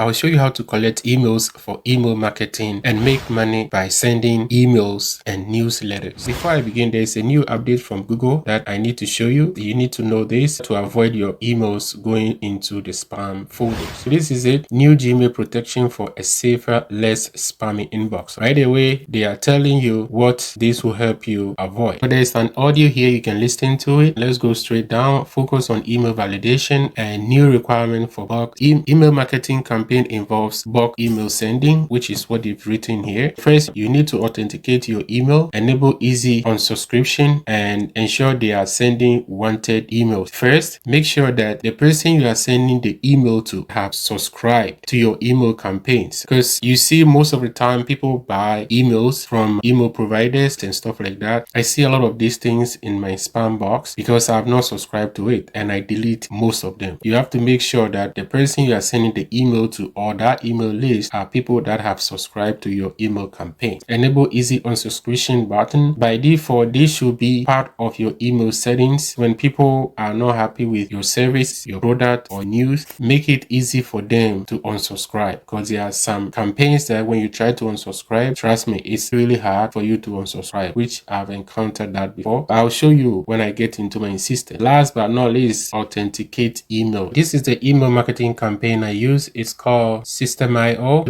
I'll show you how to collect emails for email marketing and make money by sending emails and newsletters. Before I begin, there's a new update from Google that I need to show you. You need to know this to avoid your emails going into the spam folder. So this is it. New Gmail protection for a safer, less spammy inbox. Right away, they are telling you what this will help you avoid. But there's an audio here. You can listen to it. Let's go straight down. Focus on email validation and new requirement for bulk email marketing campaign involves bulk email sending, which is what they've written here. First, you need to authenticate your email, enable easy unsubscription, and ensure they are sending wanted emails. First, make sure that the person you are sending the email to have subscribed to your email campaigns, because you see most of the time people buy emails from email providers and stuff like that. I see a lot of these things in my spam box because I have not subscribed to it, and I delete most of them. You have to make sure that the person you are sending the email to or that email list are people that have subscribed to your email campaign. Enable easy unsubscription button. By default, this should be part of your email settings. When people are not happy with your service, your product, or news, make it easy for them to unsubscribe, because there are some campaigns that when you try to unsubscribe, trust me, it's really hard for you to unsubscribe, which I've encountered that before. I'll show you when I get into my system. Last but not least, authenticate email. This is the email marketing campaign I use. It's called Systeme.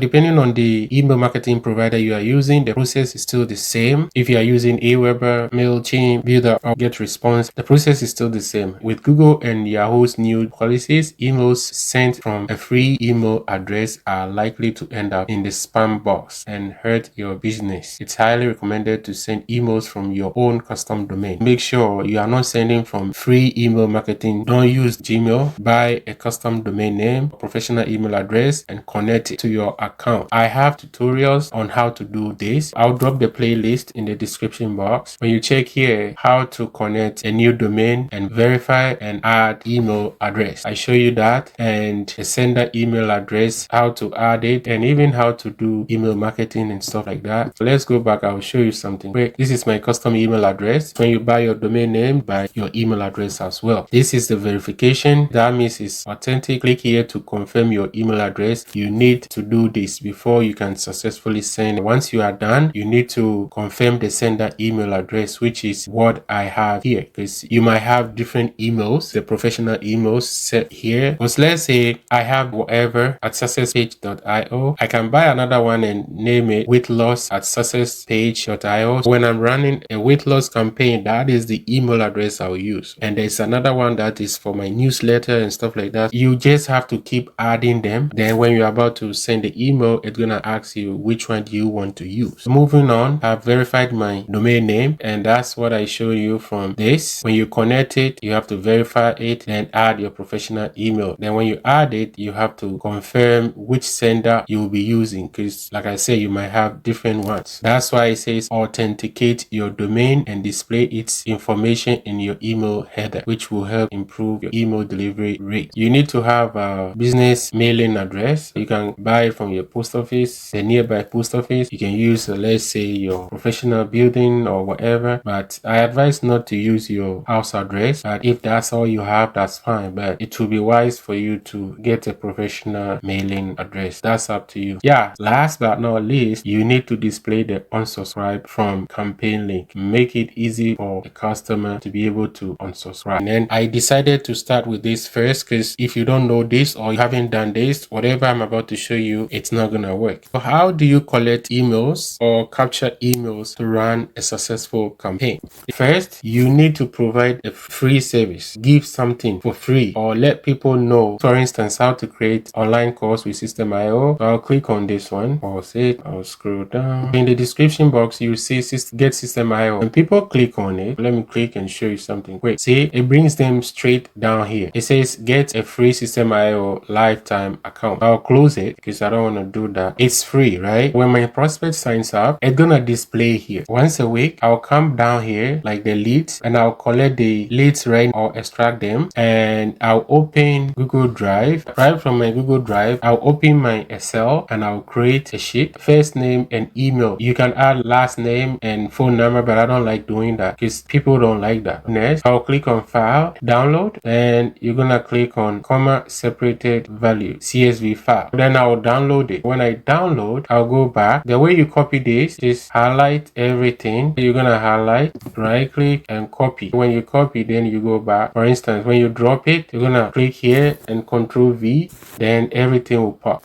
Depending on the email marketing provider you are using, the process is still the same. If you are using Aweber, MailChimp, Builder, or GetResponse, the process is still the same. With Google and Yahoo's new policies, emails sent from a free email address are likely to end up in the spam box and hurt your business. It's highly recommended to send emails from your own custom domain. Make sure you are not sending from free email marketing. Don't use Gmail. Buy a custom domain name, professional email address, and connect it to your account. I have tutorials on how to do this. I'll drop the playlist in the description box. When you check here how to connect a new domain and verify and add email address, I show you that, and the sender email address, how to add it, and even how to do email marketing and stuff like that. So let's go back. I'll show you something. Wait, this is my custom email address. When you buy your domain name, buy your email address as well. This is the verification. That means it's authentic. Click here to confirm your email address. You need to do this before you can successfully send. Once you are done, you need to confirm the sender email address, which is what I have here, because you might have different emails, the professional emails set here. Because let's say I have whatever at successpage.io. I can buy another one and name it weight loss at successpage.io. When I'm running a weight loss campaign, that is the email address I'll use. And there's another one that is for my newsletter and stuff like that. You just have to keep adding them. Then when you're about to send the email, it's gonna ask you which one do you want to use. Moving on, I've verified my domain name, and that's what I show you from this. When you connect it, you have to verify it, then add your professional email. Then when you add it, you have to confirm which sender you will be using, because like I said, you might have different ones. That's why it says authenticate your domain and display its information in your email header, which will help improve your email delivery rate. You need to have a business mailing address. You can buy it from your post office, the nearby post office. You can use, let's say, your professional building or whatever, but I advise not to use your house address. But if that's all you have, that's fine, but it will be wise for you to get a professional mailing address. That's up to you. Yeah, last but not least, you need to display the unsubscribe from campaign link. Make it easy for the customer to be able to unsubscribe. And then I decided to start with this first, because if you don't know this or you haven't done this, whatever I'm about to show you, it's not gonna work. So how do you collect emails or capture emails to run a successful campaign? First, you need to provide a free service. Give something for free or let people know, for instance, how to create online course with Systeme. So I'll click on this one. Pause it. I'll scroll down. In the description box, you see get Systeme. When people click on it, let me click and show you something. Wait, see, it brings them straight down here. It says get a free Systeme lifetime account. I'll close it because I don't want to do that. It's free, right? When my prospect signs up, it's gonna display here. Once a week, I'll come down here like the leads, and I'll collect the leads right or extract them, and I'll open Google Drive. Right from my Google Drive, I'll open my Excel and I'll create a sheet. First name and email. You can add last name and phone number, but I don't like doing that because people don't like that. Next, I'll click on file, download, and you're gonna click on comma separated value, CSV CSV file. Then I'll download it. When I download, I'll go back. The way you copy this is highlight everything. You're gonna highlight, right click and copy. When you copy, then you go back. For instance, when you drop it, you're gonna click here and Control V, then everything will pop.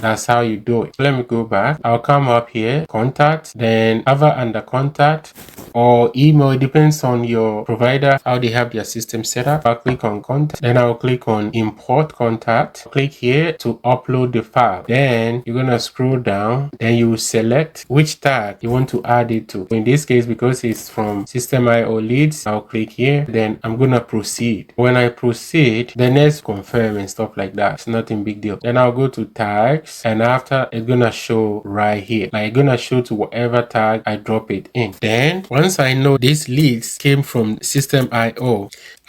That's how you do it. Let me go back. I'll come up here, contact, then other under contact or email. It depends on your provider, how they have their system set up. I'll click on contact. Then I'll click on import contact. Click here to upload the file. Then you're going to scroll down. Then you select which tag you want to add it to. In this case, because it's from Systeme leads, I'll click here. Then I'm going to proceed. When I proceed, the next confirm and stuff like that. It's nothing big deal. Then I'll go to tags. And after, it's gonna show right here, like gonna show to whatever tag I drop it in. Then once I know these leads came from Systeme,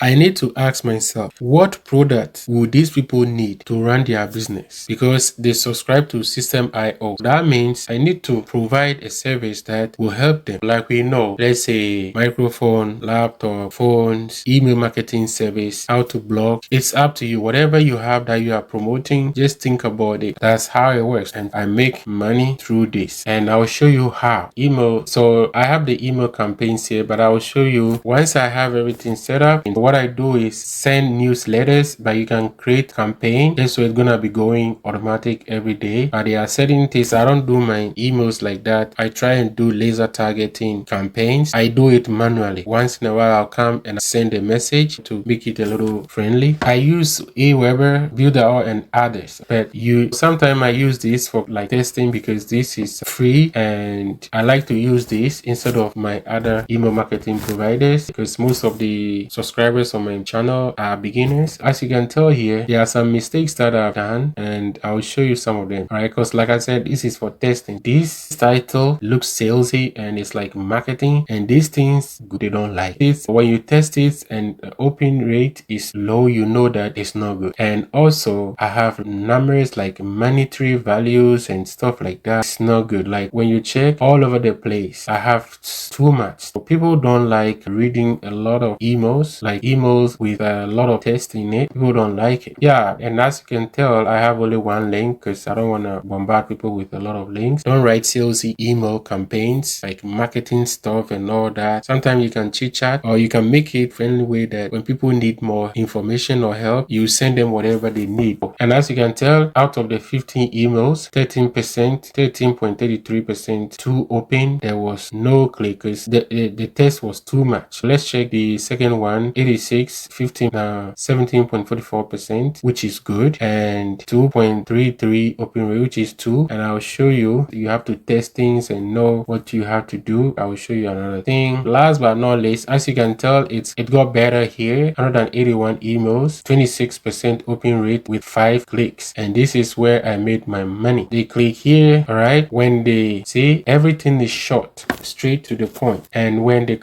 I need to ask myself, what product would these people need to run their business? Because they subscribe to Systeme. That means I need to provide a service that will help them. Like we know, let's say microphone, laptop, phones, email marketing service, how to blog. It's up to you. Whatever you have that you are promoting, just think about it. That's how it works. And I make money through this. And I'll show you how. Email. So I have the email campaigns here, but I will show you once I have everything set up. And what I do is send newsletters, but you can create campaign. Just so it's gonna be going automatic every day. But there are certain things I don't do my emails like that. I try and do laser targeting campaigns. I do it manually. Once in a while, I'll come and send a message to make it a little friendly. I use Aweber, Builder, and others. But sometimes I use this for like testing because this is free, and I like to use this instead of my other email marketing providers because most of the subscribers on my channel are beginners. As you can tell here, there are some mistakes that I've done, and I'll show you some of them. All right, because like I said, this is for testing. This title looks salesy and it's like marketing, and these things they don't like this. When you test it and the open rate is low, you know that it's not good. And also I have numbers like monetary values and stuff like that. It's not good. Like when you check all over the place, I have too much. So people don't like reading a lot of emails, like emails with a lot of text in it. People don't like it. Yeah, and as you can tell, I have only one link because I don't want to bombard people with a lot of links. Don't write salesy email campaigns like marketing stuff and all that. Sometimes you can chit chat, or you can make it friendly way that when people need more information or help, you send them whatever they need. And as you can tell, out of the 15 emails, 13%, 13.33% too open. There was no clickers. The test was too much. Let's check the second one. 86, 15, 17.44%, which is good, and 2.33 open rate, which is 2. And I'll show you. You have to test things and know what you have to do. I will show you another thing. Last but not least, as you can tell, it got better here. 181 emails, 26% open rate with 5 clicks, and this is where I made my money. They click here, all right? When they see everything is short, straight to the point, and when the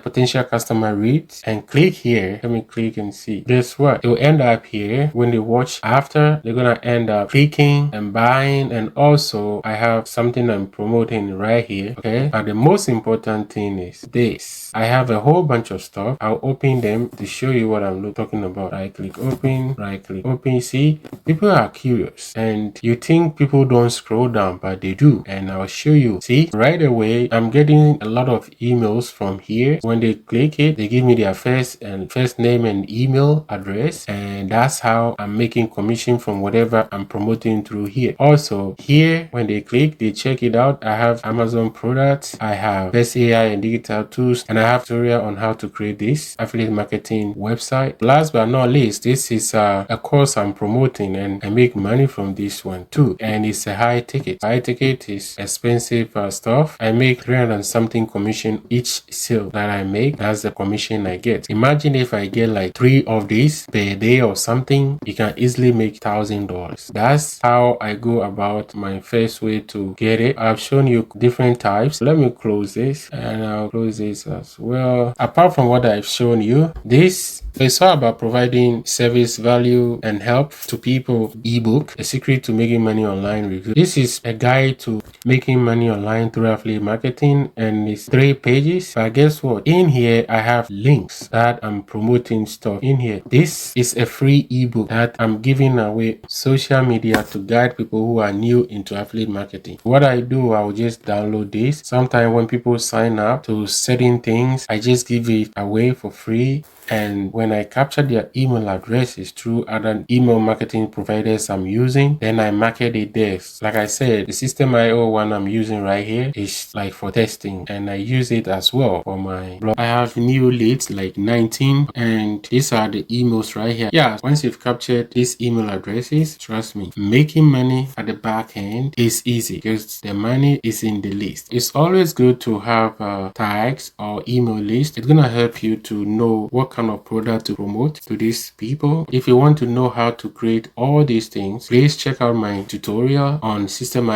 potential customer reads and click here, let me click and see. Guess what? It will end up here. When they watch after, they're gonna end up clicking and buying. And also, I have something I'm promoting right here. Okay, but the most important thing is this. I have a whole bunch of stuff. I'll open them to show you what I'm talking about. Right click open, right click open. See, people are curious, and you think people don't scroll down, but they do. And I'll show you. See, right away, I'm getting a lot of emails from here. When they click it, they give me their first name and email address, and that's how I'm making commission from whatever I'm promoting through here. Also here, when they click, they check it out. I have Amazon products, I have best AI and digital tools, and I have tutorial on how to create this affiliate marketing website. Last but not least, this is a course I'm promoting, and I make money from this one too, and it's a high ticket. High ticket is expensive stuff. I make 300 and something commission each sale that I make. That's the commission I get. Imagine if I get like 3 of these per day or something, you can easily make $1,000. That's how I go about my first way to get it. I've shown you different types. Let me close this, and I'll close this as well. Apart from what I've shown you, this is all about providing service, value, and help to people. Ebook, A Secret to Making Money Online review. This is a guide to making money online through affiliate marketing. marketing, and it's 3 pages. But guess what? In here, I have links that I'm promoting stuff in here. This is a free ebook that I'm giving away social media to guide people who are new into affiliate marketing. What I do, I will just download this. Sometimes when people sign up to certain things, I just give it away for free. And when I capture their email addresses through other email marketing providers I'm using, then I market it there. Like I said, the Systeme one I'm using right here is like for testing, and I use it as well for my blog. I have new leads like 19, and these are the emails right here. Yeah, once you've captured these email addresses, trust me, making money at the back end is easy because the money is in the list. It's always good to have tags or email list. It's gonna help you to know what kind of product to promote to these people. If you want to know how to create all these things, please check out my tutorial on Systeme.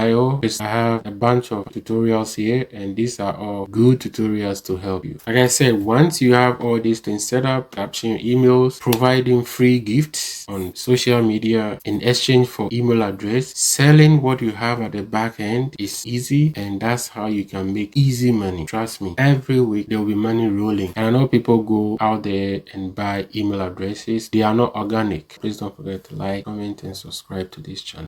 I have a bunch of tutorials here, and these are all good tutorials to help you. Like I said, once you have all these things set up, capturing emails, providing free gifts on social media in exchange for email address, selling what you have at the back end is easy, and that's how you can make easy money. Trust me, every week there will be money rolling. And I know people go out there and buy email addresses. They are not organic. Please don't forget to like, comment, and subscribe to this channel.